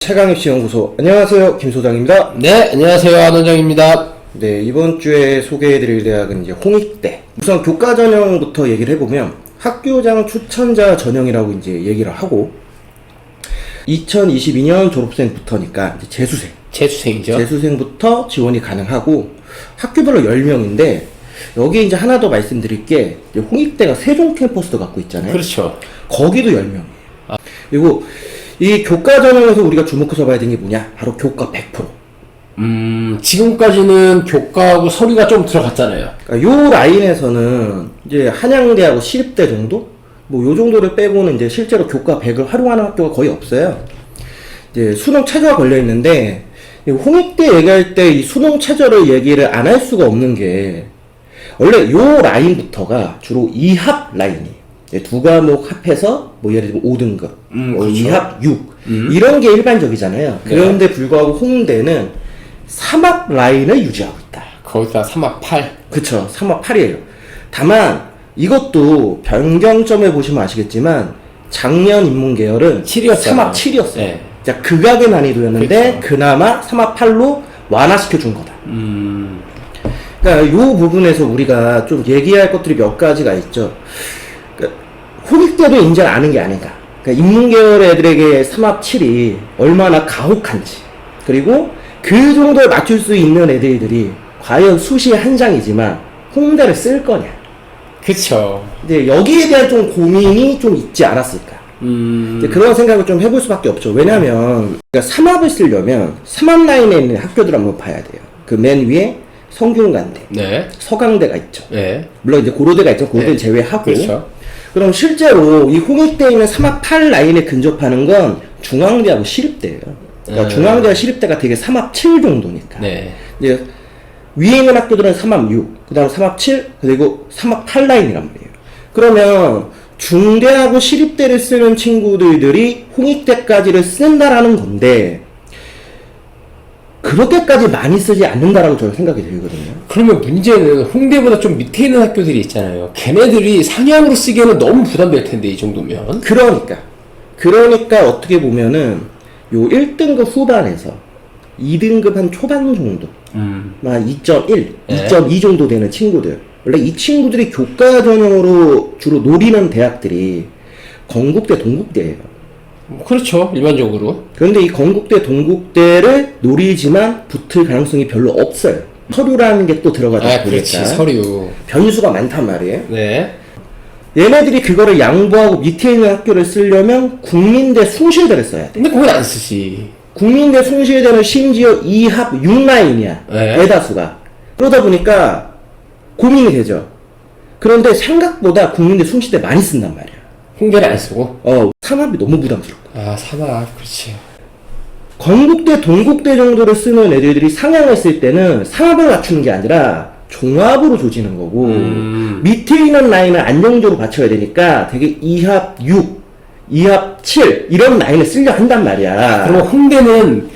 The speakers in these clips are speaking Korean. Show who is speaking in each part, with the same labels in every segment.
Speaker 1: 최강입시 연구소 안녕하세요, 김 소장입니다.
Speaker 2: 네, 안녕하세요, 안 원장입니다.
Speaker 1: 네, 이번 주에 소개해드릴 대학은 이제 홍익대. 우선 교과 전형부터 얘기를 해보면 학교장 추천자 전형이라고 이제 얘기를 하고 2022년 졸업생부터니까 이제
Speaker 2: 재수생이죠.
Speaker 1: 재수생부터 지원이 가능하고 학교별로 10명인데 여기 이제 하나 더 말씀드릴 게 홍익대가 세종 캠퍼스도 갖고 있잖아요.
Speaker 2: 그렇죠.
Speaker 1: 거기도 10명이에요. 그리고 이 교과 전형에서 우리가 주목해서 봐야 되는 게 뭐냐? 바로 교과 100%.
Speaker 2: 지금까지는 교과하고 서류가 좀 들어갔잖아요.
Speaker 1: 그러니까 요 라인에서는 이제 한양대하고 시립대 정도? 뭐 요 정도를 빼고는 이제 실제로 교과 100을 활용하는 학교가 거의 없어요. 이제 수능 최저가 걸려 있는데, 홍익대 얘기할 때 이 수능 최저를 얘기를 안 할 수가 없는 게, 원래 요 라인부터가 주로 2합 라인이에요. 두 과목 합해서 뭐 예를 들면 5등급,
Speaker 2: 그렇죠.
Speaker 1: 2합 6 이런 게 일반적이잖아요.
Speaker 2: 네.
Speaker 1: 그런데 불구하고 홍대는 3합 라인을 유지하고 있다.
Speaker 2: 거기다 3학 8.
Speaker 1: 그쵸, 3합 8이에요. 다만 이것도 변경점에 보시면 아시겠지만 작년 인문계열은
Speaker 2: 7이었잖아요.
Speaker 1: 3합 7이었어요.
Speaker 2: 네.
Speaker 1: 자, 극악의 난이도였는데
Speaker 2: 그쵸.
Speaker 1: 그나마 3합 8로 완화시켜 준 거다. 그러니까 요 부분에서 우리가 좀 얘기할 것들이 몇 가지가 있죠. 그러니까 홍익대도 인정을 아는 게 아닌가. 그러니까 인문계열 애들에게 3합 7이 얼마나 가혹한지, 그리고 그 정도에 맞출 수 있는 애들이 과연 수시에 한 장이지만 홍대를 쓸 거냐.
Speaker 2: 그쵸.
Speaker 1: 근데 여기에 대한 좀 고민이 좀 있지 않았을까. 이제 그런 생각을 좀 해볼 수밖에 없죠. 왜냐면, 그러니까 3합을 쓰려면 3합 라인에 있는 학교들 한번 봐야 돼요. 그 맨 위에 성균관대,
Speaker 2: 네.
Speaker 1: 서강대가 있죠.
Speaker 2: 네.
Speaker 1: 물론 이제 고려대가 있죠. 고려대는
Speaker 2: 네.
Speaker 1: 제외하고.
Speaker 2: 그렇죠.
Speaker 1: 그럼 실제로 이 홍익대에 있는 3합 8 라인에 근접하는 건 중앙대하고 시립대예요. 그러니까 중앙대와 시립대가 되게 3합 7 정도니까.
Speaker 2: 네.
Speaker 1: 이제 위에 있는 학교들은 3합 6, 그 다음 3합 7, 그리고 3합 8 라인이란 말이에요. 그러면 중대하고 시립대를 쓰는 친구들이 홍익대까지를 쓴다라는 건데 그렇게까지 많이 쓰지 않는다라고 저는 생각이 들거든요.
Speaker 2: 그러면 문제는 홍대보다 좀 밑에 있는 학교들이 있잖아요. 걔네들이 상향으로 쓰기에는 너무 부담될 텐데, 이 정도면.
Speaker 1: 그러니까 어떻게 보면은 요 1등급 후반에서 2등급 한 초반 정도, 한 2.1,
Speaker 2: 네.
Speaker 1: 2.2 정도 되는 친구들, 원래 이 친구들이 교과 전형으로 주로 노리는 대학들이 건국대, 동국대예요.
Speaker 2: 그렇죠. 일반적으로.
Speaker 1: 그런데 이 건국대, 동국대를 노리지만 붙을 가능성이 별로 없어요. 서류라는 게 또 들어가다 보니까
Speaker 2: 그렇지. 서류.
Speaker 1: 변수가 많단 말이에요.
Speaker 2: 네.
Speaker 1: 얘네들이 그거를 양보하고 밑에 있는 학교를 쓰려면 국민대, 숭실대를 써야 돼.
Speaker 2: 근데 거긴 안 쓰지.
Speaker 1: 국민대, 숭실대는 심지어 2합 6라인이야.
Speaker 2: 네.
Speaker 1: 대다수가. 그러다 보니까 고민이 되죠. 그런데 생각보다 국민대, 숭실대 많이 쓴단 말이야.
Speaker 2: 홍대는 안 쓰고.
Speaker 1: 3합이 너무 부담스럽고.
Speaker 2: 3학. 그렇지.
Speaker 1: 건국대, 동국대 정도를 쓰는 애들이 상향했을 때는 3합을 맞추는 게 아니라 종합으로 조지는 거고, 밑에 있는 라인을 안정적으로 받쳐야 되니까 되게 2합 6, 2합 7 이런 라인을 쓰려 한단 말이야.
Speaker 2: 그럼 홍대는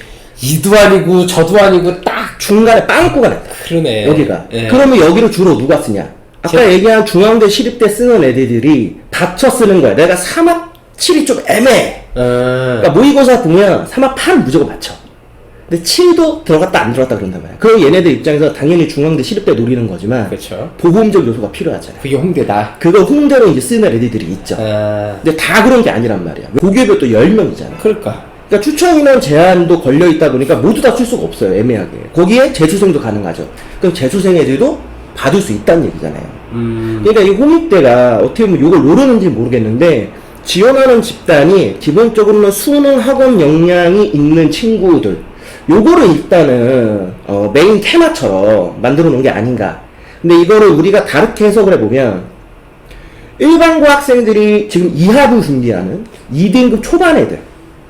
Speaker 2: 이도 아니고 저도 아니고 딱.
Speaker 1: 중간에 빵꾸가 났다.
Speaker 2: 그러네.
Speaker 1: 여기가.
Speaker 2: 네.
Speaker 1: 그러면 여기를 주로 누가 쓰냐? 아까 얘기한 중앙대, 시립대 쓰는 애들이 받쳐 쓰는 거야. 내가 3합 7이 좀 애매해. 그러니까 모의고사 보면 3합 8은 무조건 맞춰. 근데 7도 들어갔다 안 들어갔다 그런단 말이야. 그럼 얘네들 입장에서 당연히 중앙대, 시립대 노리는 거지만
Speaker 2: 그렇죠.
Speaker 1: 보험적 요소가 필요하잖아.
Speaker 2: 그게 홍대다.
Speaker 1: 그거 홍대로 이제 쓰는 애들이 있죠. 근데 다 그런 게 아니란 말이야. 고교별 또 10명이잖아.
Speaker 2: 그러니까.
Speaker 1: 그러니까 추천 인원 제한도 걸려 있다 보니까 모두 다 쓸 수가 없어요. 애매하게. 거기에 재수생도 가능하죠. 그럼 재수생 애들도 받을 수 있다는 얘기잖아요. 그러니까 이 홍익대가 어떻게 보면 이걸 모르는지 모르겠는데 지원하는 집단이 기본적으로는 수능 학원 역량이 있는 친구들, 요거를 일단은 메인 테마처럼 만들어 놓은 게 아닌가. 근데 이거를 우리가 다르게 해석을 해보면 일반고 학생들이 지금 2합을 준비하는 2등급 초반 애들,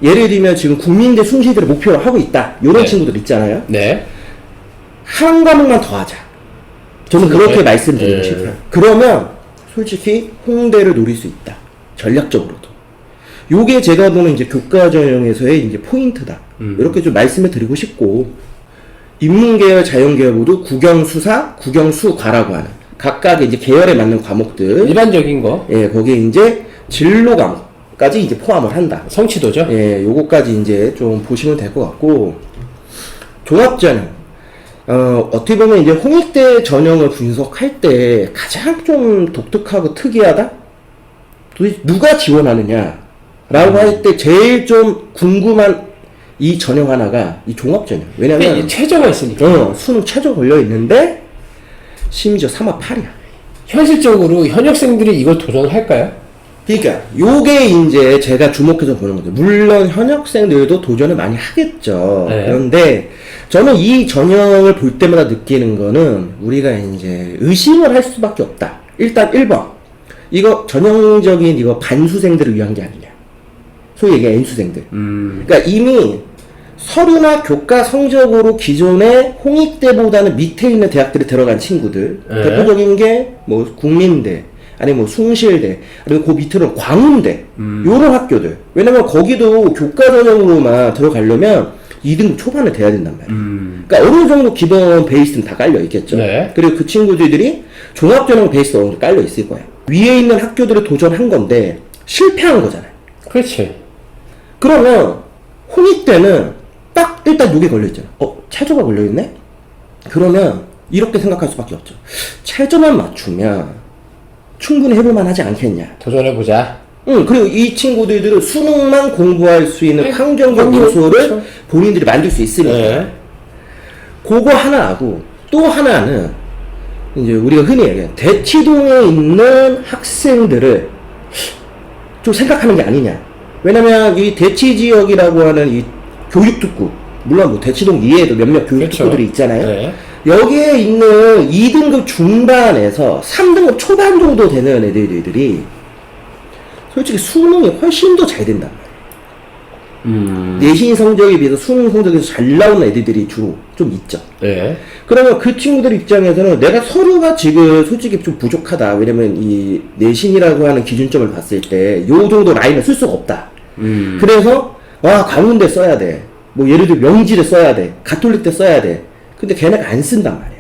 Speaker 1: 예를 들면 지금 국민대, 숭실대를 목표로 하고 있다, 요런
Speaker 2: 네.
Speaker 1: 친구들 있잖아요.
Speaker 2: 네.
Speaker 1: 한 과목만 더 하자, 저는 그렇게 말씀드리고
Speaker 2: 네.
Speaker 1: 싶어요. 그러면 솔직히 홍대를 노릴 수 있다, 전략적으로도. 요게 제가 보는 이제 교과 전형에서의 이제 포인트다. 이렇게 좀 말씀을 드리고 싶고, 인문계열, 자연계열 모두 국영수사, 국영수과라고 하는 각각의 이제 계열에 맞는 과목들.
Speaker 2: 일반적인 거.
Speaker 1: 예, 거기에 이제 진로 과목, 정도까지 이제 포함을 한다.
Speaker 2: 성취도죠?
Speaker 1: 예, 요거까지 이제 좀 보시면 될 것 같고, 종합전형. 어떻게 보면 이제 홍익대 전형을 분석할 때 가장 좀 독특하고 특이하다? 도대체 누가 지원하느냐? 라고 할 때 제일 좀 궁금한 이 전형 하나가 이 종합전형. 왜냐면,
Speaker 2: 이게 최저가 있으니까.
Speaker 1: 수능 최저 걸려 있는데, 심지어 3화 8이야.
Speaker 2: 현실적으로 현역생들이 이걸 도전할까요?
Speaker 1: 그러니까 요게 이제 제가 주목해서 보는 거죠. 물론 현역생들도 도전을 많이 하겠죠.
Speaker 2: 네.
Speaker 1: 그런데 저는 이 전형을 볼 때마다 느끼는 거는 우리가 이제 의심을 할 수밖에 없다. 일단 1번. 이거 전형적인 이거 반수생들을 위한 게 아니냐. 소위 얘기한 N수생들. 그러니까 이미 서류나 교과 성적으로 기존에 홍익대보다는 밑에 있는 대학들이 들어간 친구들.
Speaker 2: 네.
Speaker 1: 대표적인 게 뭐 국민대, 아니 뭐 숭실대, 그리고 그 밑으로는 광운대, 요런 학교들. 왜냐면 거기도 교과 전형으로만 들어가려면 2등급 초반에 돼야 된단 말이에요. 그러니까 어느 정도 기본 베이스는 다 깔려 있겠죠.
Speaker 2: 네.
Speaker 1: 그리고 그 친구들이 종합전형 베이스가 어느 정도 깔려 있을 거예요. 위에 있는 학교들을 도전한 건데 실패한 거잖아요.
Speaker 2: 그렇지.
Speaker 1: 그러면 홍익대는 딱 일단 요게 걸려있잖아. 최저가 걸려있네? 그러면 이렇게 생각할 수밖에 없죠. 최저만 맞추면 충분히 해볼만 하지 않겠냐.
Speaker 2: 도전해보자.
Speaker 1: 그리고 이 친구들은 수능만 공부할 수 있는 환경적 요소를
Speaker 2: 그렇죠.
Speaker 1: 본인들이 만들 수 있으니까.
Speaker 2: 네.
Speaker 1: 그거 하나 하고, 또 하나는, 이제 우리가 흔히 얘기하는 대치동에 있는 학생들을 좀 생각하는 게 아니냐. 왜냐면 이 대치 지역이라고 하는 이 교육특구, 물론 뭐 대치동 이외에도 몇몇 교육특구들이 있잖아요.
Speaker 2: 네.
Speaker 1: 여기에 있는 2등급 중반에서 3등급 초반 정도 되는 애들이 솔직히 수능이 훨씬 더 잘 된단 말이에요. 내신 성적에 비해서 수능 성적에서 잘 나오는 애들이 주로 좀 있죠.
Speaker 2: 네.
Speaker 1: 그러면 그 친구들 입장에서는 내가 서류가 지금 솔직히 좀 부족하다. 왜냐면 이 내신이라고 하는 기준점을 봤을 때 요 정도 라인을 쓸 수가 없다. 그래서 강운대 써야 돼. 뭐 예를 들어 명지를 써야 돼. 가톨릭대 써야 돼. 근데 걔네가 안 쓴단 말이야.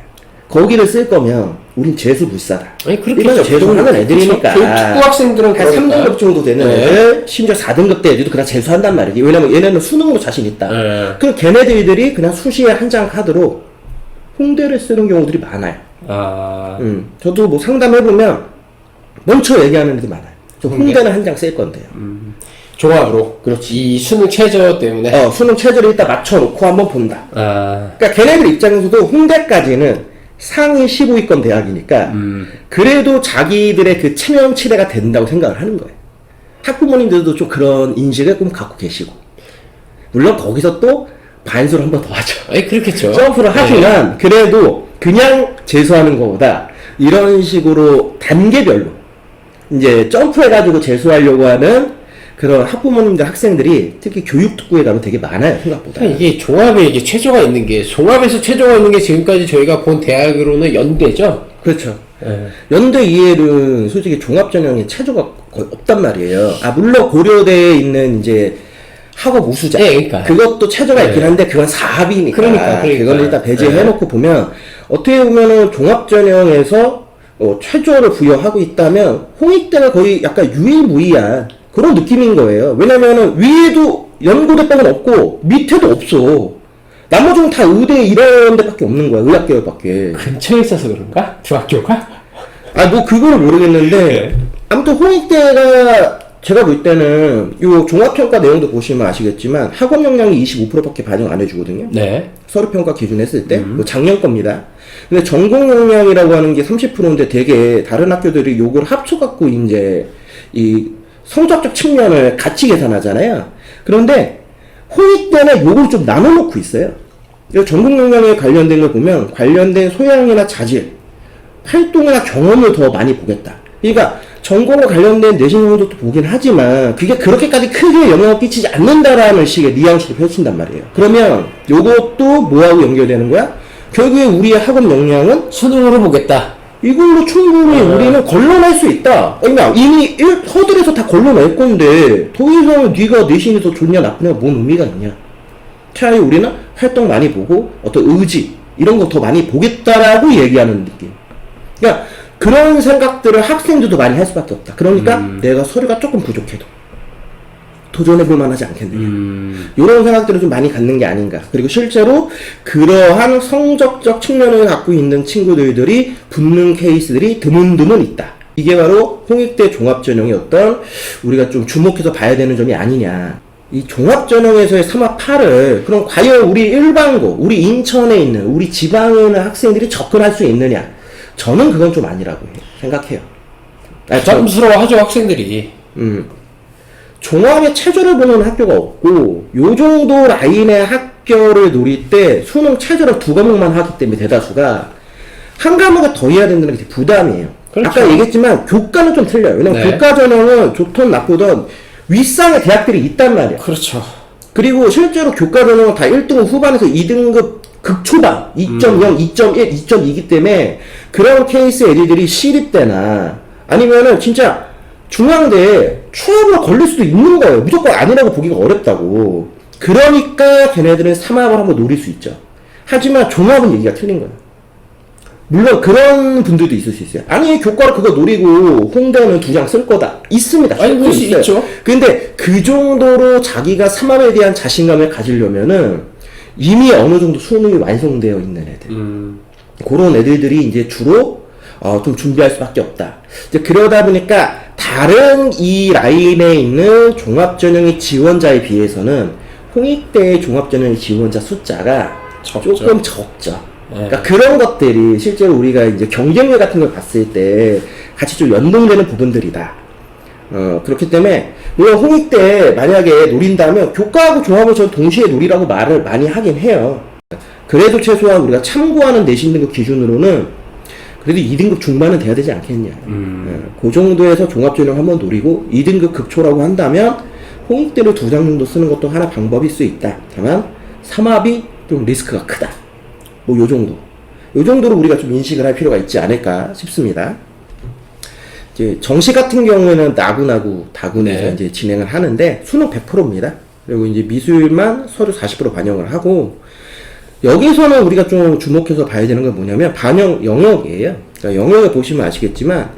Speaker 1: 거기를 쓸 거면 우린 재수불사다.
Speaker 2: 아니 그렇게
Speaker 1: 이건 재수하는 애들이니까
Speaker 2: 특구 학생들은
Speaker 1: 한 3등급 정도 되는
Speaker 2: 네.
Speaker 1: 애들, 심지어 4등급 대 애들도 그냥 재수한단 말이지. 왜냐면 얘네는 수능으로 자신 있다.
Speaker 2: 네.
Speaker 1: 그럼 걔네들이 그냥 수시에 한 장 카드로 홍대를 쓰는 경우들이 많아요. 저도 뭐 상담해보면 먼저 얘기하는 애들 많아요. 저 홍대는 한 장 쓸 건데요.
Speaker 2: 종합으로. 그렇지. 이 수능 최저 때문에.
Speaker 1: 수능 최저를 일단 맞춰놓고 한번 본다.
Speaker 2: 아.
Speaker 1: 그러니까 걔네들 입장에서도 홍대까지는 상위 15위권 대학이니까 그래도 자기들의 그 체면치레가 된다고 생각을 하는 거예요. 학부모님들도 좀 그런 인식을 좀 갖고 계시고, 물론 거기서 또 반수를 한 번 더 하죠.
Speaker 2: 아니 그렇겠죠.
Speaker 1: 점프를
Speaker 2: 네.
Speaker 1: 하지만 그래도 그냥 재수하는 것보다 이런 식으로 단계별로 이제 점프해가지고 재수하려고 하는 그런 학부모님들 학생들이 특히 교육특구에 가면 되게 많아요, 생각보다.
Speaker 2: 이게 종합에 이게 최저가 있는 게, 종합에서 최저가 있는 게 지금까지 저희가 본 대학으로는 연대죠.
Speaker 1: 그렇죠.
Speaker 2: 네.
Speaker 1: 연대 이해는 솔직히 종합전형에 최저가 거의 없단 말이에요. 물론 고려대에 있는 이제 학업 우수자.
Speaker 2: 네, 그러니까요.
Speaker 1: 그것도 최저가
Speaker 2: 네.
Speaker 1: 있긴 한데 그건 4합이니까.
Speaker 2: 그러니까.
Speaker 1: 그건 일단 배제해놓고 보면 어떻게 보면은 종합전형에서 최저를 부여하고 있다면 홍익대가 거의 약간 유일무이한 그런 느낌인 거예요. 왜냐면은 위에도 연고대법은 없고 밑에도 없어. 나머지는 다 의대 이런 데밖에 없는 거야. 의학계열밖에.
Speaker 2: 근처에 있어서 그런가? 중학교가?
Speaker 1: 뭐 그거는 모르겠는데
Speaker 2: 네.
Speaker 1: 아무튼 홍익대가 제가 볼 때는 요 종합평가 내용도 보시면 아시겠지만 학업 역량이 25%밖에 반영 안 해주거든요.
Speaker 2: 네.
Speaker 1: 서류평가 기준 했을 때, 뭐 작년 겁니다. 근데 전공 역량이라고 하는 게 30%인데 되게 다른 학교들이 요걸 합쳐갖고 이제 이 성적적 측면을 같이 계산하잖아요. 그런데 홍익대는 요걸 좀 나눠놓고 있어요. 전공 역량에 관련된 걸 보면 관련된 소양이나 자질, 활동이나 경험을 더 많이 보겠다. 그러니까 전공과 관련된 내신 성적도 보긴 하지만 그게 그렇게까지 크게 영향을 끼치지 않는다라는 식의 뉘앙스를 펼친단 말이에요. 그러면 요것도 뭐하고 연결되는 거야? 결국에 우리의 학업 역량은
Speaker 2: 수능으로 보겠다.
Speaker 1: 이걸로 충분히 우리는 걸러낼 수 있다. 그러니까 이미 허들에서 다 걸러낼 건데 더 이상 네가 내신이 더 좋냐 나쁘냐 뭔 의미가 있냐. 차라리 우리는 활동 많이 보고 어떤 의지 이런 거 더 많이 보겠다라고 얘기하는 느낌. 그러니까 그런 생각들을 학생들도 많이 할 수밖에 없다. 그러니까 내가 서류가 조금 부족해도 도전해볼 만하지 않겠느냐. 이런 생각들을 좀 많이 갖는 게 아닌가. 그리고 실제로 그러한 성적적 측면을 갖고 있는 친구들이 붙는 케이스들이 드문드문 있다. 이게 바로 홍익대 종합전형의 어떤 우리가 좀 주목해서 봐야 되는 점이 아니냐. 이 종합전형에서의 3학 8을 그럼 과연 우리 일반고, 우리 인천에 있는 우리 지방에 있는 학생들이 접근할 수 있느냐? 저는 그건 좀 아니라고 생각해요.
Speaker 2: 부담스러워하죠 학생들이.
Speaker 1: 종합에 최저를 보는 학교가 없고 요 정도 라인의 학교를 노릴 때 수능 최저를 2과목만 하기 때문에 대다수가 한 과목을 더 해야 된다는 게 되게 부담이에요.
Speaker 2: 그렇죠.
Speaker 1: 아까 얘기했지만 교과는 좀 틀려요. 왜냐면
Speaker 2: 네.
Speaker 1: 교과 전형은 좋든 나쁘든 윗상의 대학들이 있단 말이야.
Speaker 2: 그렇죠.
Speaker 1: 그리고 실제로 교과 전형은 다 1등급 후반에서 2등급 극초반 2.0, 2.1, 2.2이기 때문에 그런 케이스 애들이 시립대나 아니면은 진짜 중앙대에 추합으로 걸릴 수도 있는 거예요. 무조건 아니라고 보기가 어렵다고. 그러니까 걔네들은 3합을 한번 노릴 수 있죠. 하지만 종합은 얘기가 틀린 거예요. 물론 그런 분들도 있을 수 있어요. 아니 교과로 그거 노리고 홍대는 2장 쓸 거다. 있습니다.
Speaker 2: 아니 그럴 수 있죠.
Speaker 1: 근데 그 정도로 자기가 3합에 대한 자신감을 가지려면은 이미 어느 정도 수능이 완성되어 있는 애들. 그런 애들이 이제 주로 좀 준비할 수밖에 없다. 이제 그러다 보니까 다른 이 라인에 있는 종합전형의 지원자에 비해서는 홍익대의 종합전형의 지원자 숫자가
Speaker 2: 적죠.
Speaker 1: 조금 적죠.
Speaker 2: 네.
Speaker 1: 그러니까 그런 것들이 실제로 우리가 이제 경쟁률 같은 걸 봤을 때 같이 좀 연동되는 부분들이다. 그렇기 때문에 물론 홍익대 만약에 노린다면 교과하고 종합을 전 동시에 노리라고 말을 많이 하긴 해요. 그래도 최소한 우리가 참고하는 내신 등급 기준으로는 그래도 2등급 중반은 돼야 되지 않겠냐. 그 정도에서 종합전형 한번 노리고 2등급 극초라고 한다면 홍익대를 2장 정도 쓰는 것도 하나 방법일 수 있다. 다만 3합이 좀 리스크가 크다. 뭐 요 정도. 요 정도로 우리가 좀 인식을 할 필요가 있지 않을까 싶습니다. 이제 정시 같은 경우에는 나군하고 다군에서
Speaker 2: 네.
Speaker 1: 이제 진행을 하는데 수능 100%입니다. 그리고 이제 미술만 서류 40% 반영을 하고 여기서는 우리가 좀 주목해서 봐야 되는 건 뭐냐면 반영 영역이에요. 그러니까 영역을 보시면 아시겠지만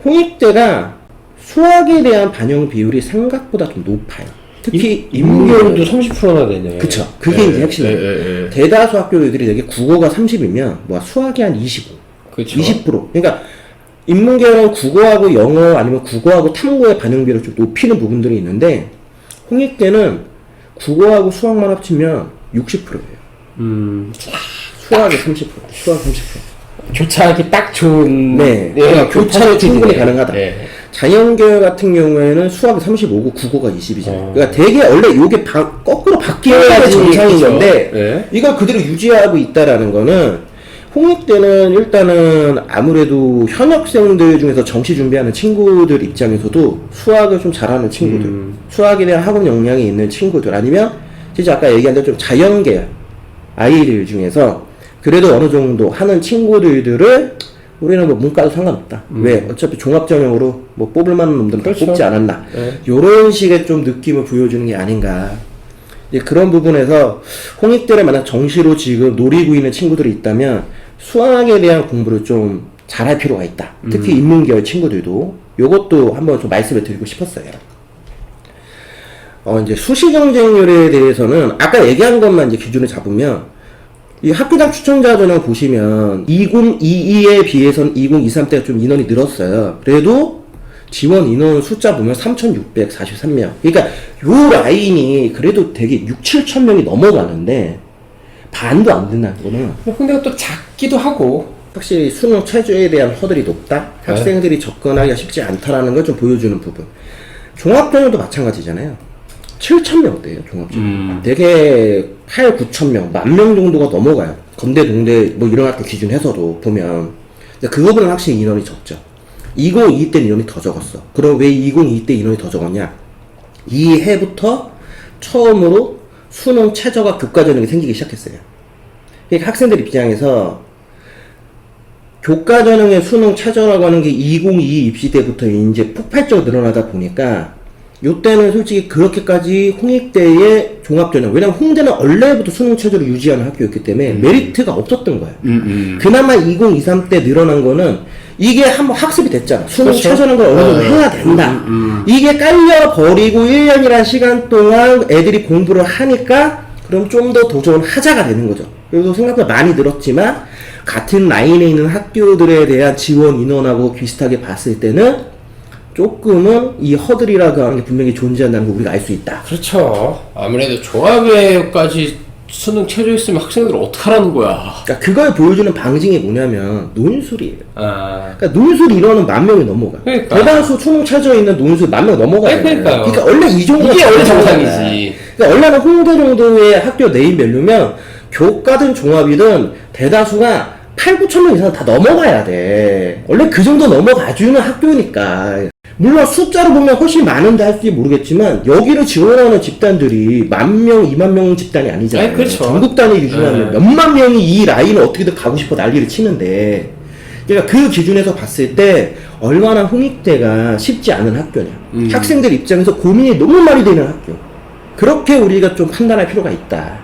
Speaker 1: 홍익대가 수학에 대한 반영 비율이 생각보다 좀 높아요. 특히
Speaker 2: 인문계열도 30%나 되네요.
Speaker 1: 그쵸. 그게 이제 핵심이에요. 대다수 학교들이 되게 국어가 30이면 뭐 수학이 한 25,
Speaker 2: 그쵸.
Speaker 1: 20%. 그러니까 인문계열은 국어하고 영어 아니면 국어하고 탐구의 반영 비율을 좀 높이는 부분들이 있는데 홍익대는 국어하고 수학만 합치면 60%예요. 수학이 30%, 수학 30%.
Speaker 2: 교차하기 딱 좋은.
Speaker 1: 네. 그러니까 교차로 충분히 가능하다.
Speaker 2: 네.
Speaker 1: 자연계열 같은 경우에는 수학이 35고 국어가 20이잖아요. 그러니까 되게 원래 요게 거꾸로 바뀌어야 정상인
Speaker 2: 그쵸.
Speaker 1: 건데
Speaker 2: 네.
Speaker 1: 이걸 그대로 유지하고 있다라는 거는 홍익대는 일단은 아무래도 현역생들 중에서 정시 준비하는 친구들 입장에서도 수학을 좀 잘하는 친구들, 수학에 대한 학업 역량이 있는 친구들 아니면 진짜 아까 얘기한 대로 좀 자연계열 아이들 중에서 그래도 어느 정도 하는 친구들을 우리는 뭐 문과도 상관없다. 왜? 어차피 종합전형으로 뭐 뽑을 만한 놈들은 다
Speaker 2: 그렇죠.
Speaker 1: 뽑지 않았나.
Speaker 2: 네.
Speaker 1: 요런 식의 좀 느낌을 보여주는 게 아닌가. 이제 그런 부분에서 홍익대를 만약 정시로 지금 노리고 있는 친구들이 있다면 수학에 대한 공부를 좀 잘할 필요가 있다. 특히 인문계열 친구들도 요것도 한번 좀 말씀을 드리고 싶었어요. 이제 수시 경쟁률에 대해서는 아까 얘기한 것만 이제 기준을 잡으면 이 학교당 추천자 전형 보시면 2022에 비해서는 2023 때가 좀 인원이 늘었어요. 그래도 지원 인원 숫자 보면 3,643명. 그러니까 요 라인이 그래도 되게 6, 7천 명이 넘어가는데 반도 안 된다는 거는
Speaker 2: 홍대가 또 작기도 하고.
Speaker 1: 확실히 수능 최저에 대한 허들이 높다. 학생들이 접근하기가 쉽지 않다라는 걸 좀 보여주는 부분. 종합전형도 마찬가지잖아요. 7,000명대예요, 종합전형. 되게 8, 9,000명, 10,000명 정도가 넘어가요. 건대, 동대, 뭐 이런 학교 기준해서도 보면. 근데 그거보다는 확실히 인원이 적죠. 2022 때 인원이 더 적었어. 그럼 왜 2022 때 인원이 더 적었냐? 이 해부터 처음으로 수능 최저가 교과전형이 생기기 시작했어요. 그러니까 학생들 입장에서 교과전형의 수능 최저라고 하는 게 2022 입시 때부터 이제 폭발적으로 늘어나다 보니까 요때는 솔직히 그렇게까지 홍익대의 종합전형, 왜냐면 홍대는 원래부터 수능 최저를 유지하는 학교였기 때문에 메리트가 없었던 거예요. 그나마 2023 때 늘어난 거는 이게 한번 학습이 됐잖아. 수능
Speaker 2: 그렇죠.
Speaker 1: 최저는 걸 어느 정도 해야 된다. 이게 깔려버리고 1년이라는 시간 동안 애들이 공부를 하니까 그럼 좀 더 도전하자가 되는 거죠. 그래도 생각보다 많이 늘었지만 같은 라인에 있는 학교들에 대한 지원 인원하고 비슷하게 봤을 때는 조금은 이 허들이라고 하는 게 분명히 존재한다는 걸 우리가 알 수 있다.
Speaker 2: 그렇죠. 아무래도 종합에까지 수능 최저 있으면 학생들 어떡하라는 거야.
Speaker 1: 그러니까 그걸 보여주는 방증이 뭐냐면 논술이에요.
Speaker 2: 아.
Speaker 1: 그러니까 논술 이론은 10,000명이 넘어가.
Speaker 2: 그러니까.
Speaker 1: 대다수 수능 최저에 있는 논술 10,000명 넘어가요.
Speaker 2: 그러니까요.
Speaker 1: 그러니까 원래 이 정도가
Speaker 2: 이게 원래
Speaker 1: 정상이야.
Speaker 2: 정상이지.
Speaker 1: 그러니까 원래는 홍대 정도의 학교 네임밸류면 교과든 종합이든 대다수가 8,000~9,000명 이상 다 넘어가야 돼. 원래 그 정도 넘어가주는 학교니까. 물론 숫자로 보면 훨씬 많은데 할지 모르겠지만 여기를 지원하는 집단들이 10,000명, 20,000명 집단이 아니잖아요.
Speaker 2: 아니, 그렇죠.
Speaker 1: 전국 단위 기준하면
Speaker 2: 네.
Speaker 1: 몇만 명이 이 라인을 어떻게든 가고 싶어 난리를 치는데 그러니까 그 기준에서 봤을 때 얼마나 홍익대가 쉽지 않은 학교냐. 학생들 입장에서 고민이 너무 많이 되는 학교. 그렇게 우리가 좀 판단할 필요가 있다.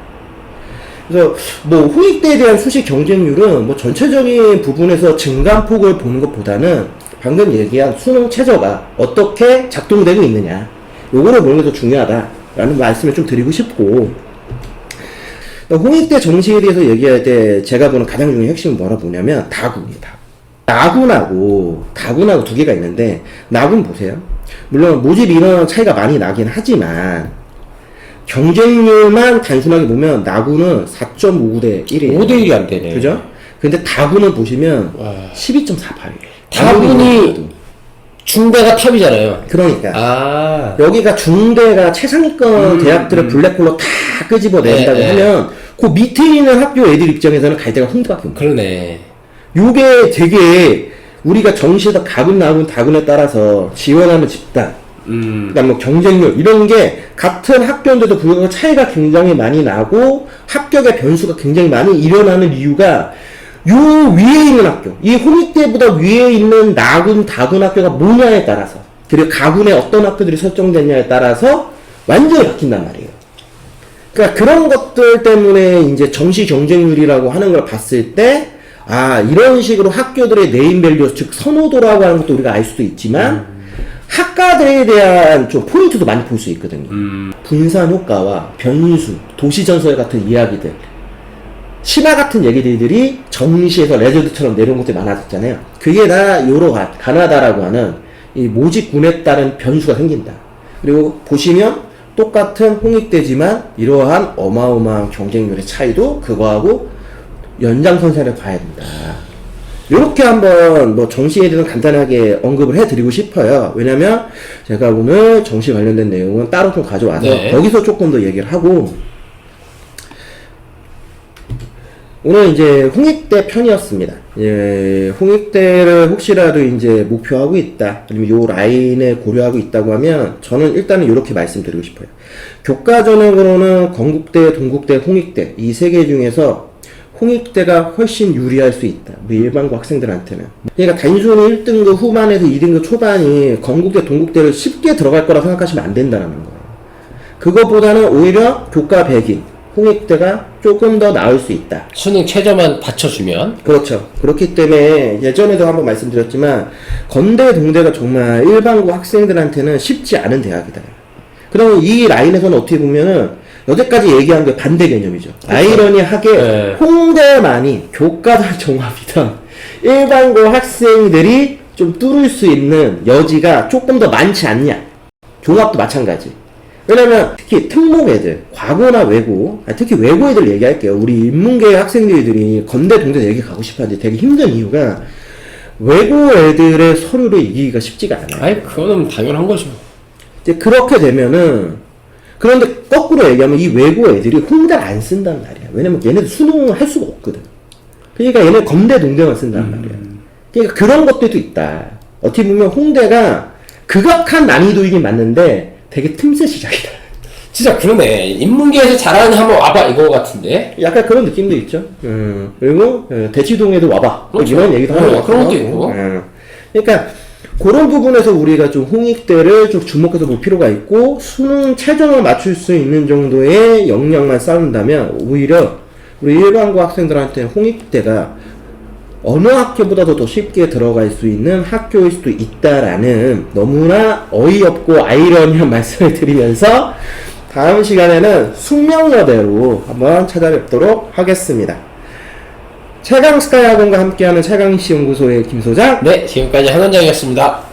Speaker 1: 그래서 뭐 홍익대에 대한 수시 경쟁률은 뭐 전체적인 부분에서 증감폭을 보는 것보다는 방금 얘기한 수능 최저가 어떻게 작동되고 있느냐 요거를 보는 게 더 중요하다라는 말씀을 좀 드리고 싶고 홍익대 정시에 대해서 얘기할 때 제가 보는 가장 중요한 핵심은 뭐라 보냐면 다군이다. 나군하고 다군하고 두 개가 있는데 나군 보세요. 물론 모집 인원 차이가 많이 나긴 하지만 경쟁률만 단순하게 보면 나군은 4.5대 1이에요.
Speaker 2: 5대 1이 안 되네.
Speaker 1: 그죠? 근데 다군은 보시면
Speaker 2: 와.
Speaker 1: 12.48이에요.
Speaker 2: 다분이 중대가 탑이잖아요.
Speaker 1: 그러니까
Speaker 2: 아.
Speaker 1: 여기가 중대가 최상위권 대학들의 블랙홀로 다 끄집어낸다고
Speaker 2: 네,
Speaker 1: 하면 그 밑에 있는 학교 애들 입장에서는 갈 데가 홍대밖에 없는
Speaker 2: 그러네.
Speaker 1: 요게 되게 우리가 정시에서 가군 나군 다군에 따라서 지원하는 집단 그다음 뭐 경쟁률 이런 게 같은 학교인데도 불구하고 차이가 굉장히 많이 나고 합격의 변수가 굉장히 많이 일어나는 이유가 요 위에 있는 학교, 이 홍익대보다 위에 있는 나군, 다군 학교가 뭐냐에 따라서 그리고 가군에 어떤 학교들이 설정됐냐에 따라서 완전히 바뀐단 말이에요. 그러니까 그런 것들 때문에 이제 정시 경쟁률이라고 하는 걸 봤을 때 아 이런 식으로 학교들의 네임밸류 즉 선호도라고 하는 것도 우리가 알 수도 있지만 학과들에 대한 좀 포인트도 많이 볼 수 있거든요. 분산 효과와 변수, 도시전설 같은 이야기들 심화 같은 얘기들이 정시에서 레저드처럼 내려온 것들이 많아졌잖아요. 그게 다 요로 가나다라고 하는 이 모집군에 따른 변수가 생긴다. 그리고 보시면 똑같은 홍익대지만 이러한 어마어마한 경쟁률의 차이도 그거하고 연장선상에 봐야 된다. 요렇게 한번 뭐 정시에 대해서 간단하게 언급을 해드리고 싶어요. 왜냐면 제가 오늘 정시 관련된 내용은 따로 좀 가져와서
Speaker 2: 네.
Speaker 1: 거기서 조금 더 얘기를 하고 오늘 이제 홍익대 편이었습니다. 예, 홍익대를 혹시라도 이제 목표하고 있다. 아니면 요 라인에 고려하고 있다고 하면 저는 일단은 이렇게 말씀드리고 싶어요. 교과전형으로는 건국대, 동국대, 홍익대 이 세 개 중에서 홍익대가 훨씬 유리할 수 있다. 우리 일반고 학생들한테는. 그러니까 단순히 1등급 후반에서 2등급 초반이 건국대, 동국대를 쉽게 들어갈 거라 생각하시면 안 된다는 거예요. 그거보다는 오히려 교과 100인 홍익대가 조금 더 나을 수 있다.
Speaker 2: 수능 최저만 받쳐주면.
Speaker 1: 그렇죠. 그렇기 때문에 예전에도 한번 말씀드렸지만 건대, 동대가 정말 일반고 학생들한테는 쉽지 않은 대학이다. 그러면 이 라인에서는 어떻게 보면은 여태까지 얘기한 게 반대 개념이죠. 아이러니하게
Speaker 2: 네.
Speaker 1: 홍대만이 교과단 종합이던 일반고 학생들이 좀 뚫을 수 있는 여지가 조금 더 많지 않냐. 종합도 마찬가지. 왜냐면 특히 특목 애들, 과고나 외고, 특히 외고 애들 얘기할게요. 우리 인문계 학생들이 건대, 동대 얘기 가고 싶어 하는데 되게 힘든 이유가 외고 애들의 서류를 이기기가 쉽지가 않아요.
Speaker 2: 아이, 그거는 당연한 거죠.
Speaker 1: 이제 그렇게 되면은 그런데 거꾸로 얘기하면 이 외고 애들이 홍대를 안 쓴단 말이야. 왜냐면 얘네들 수능을 할 수가 없거든. 그러니까 얘네 건대, 동대만 쓴단 말이야. 그러니까 그런 것들도 있다. 어떻게 보면 홍대가 극악한 난이도이긴 맞는데 되게 틈새 시작이다.
Speaker 2: 진짜 그러네. 인문계에서 잘하는 한번 와봐 이거 같은데.
Speaker 1: 약간 그런 느낌도 있죠. 그리고 대치동에도 와봐.
Speaker 2: 그렇죠.
Speaker 1: 이런 얘기도 하는 것
Speaker 2: 그런
Speaker 1: 같고.
Speaker 2: 것도 있고.
Speaker 1: 그러니까 그런 부분에서 우리가 좀 홍익대를 좀 주목해서 볼 필요가 있고 수능 최저를 맞출 수 있는 정도의 역량만 쌓는다면 오히려 우리 일반고 학생들한테 홍익대가 어느 학교보다도 더 쉽게 들어갈 수 있는 학교일 수도 있다라는 너무나 어이없고 아이러니한 말씀을 드리면서 다음 시간에는 숙명여대로 한번 찾아뵙도록 하겠습니다. 최강 스카이학원과 함께하는 최강시 연구소의 김 소장.
Speaker 2: 네, 지금까지 한 원장이었습니다.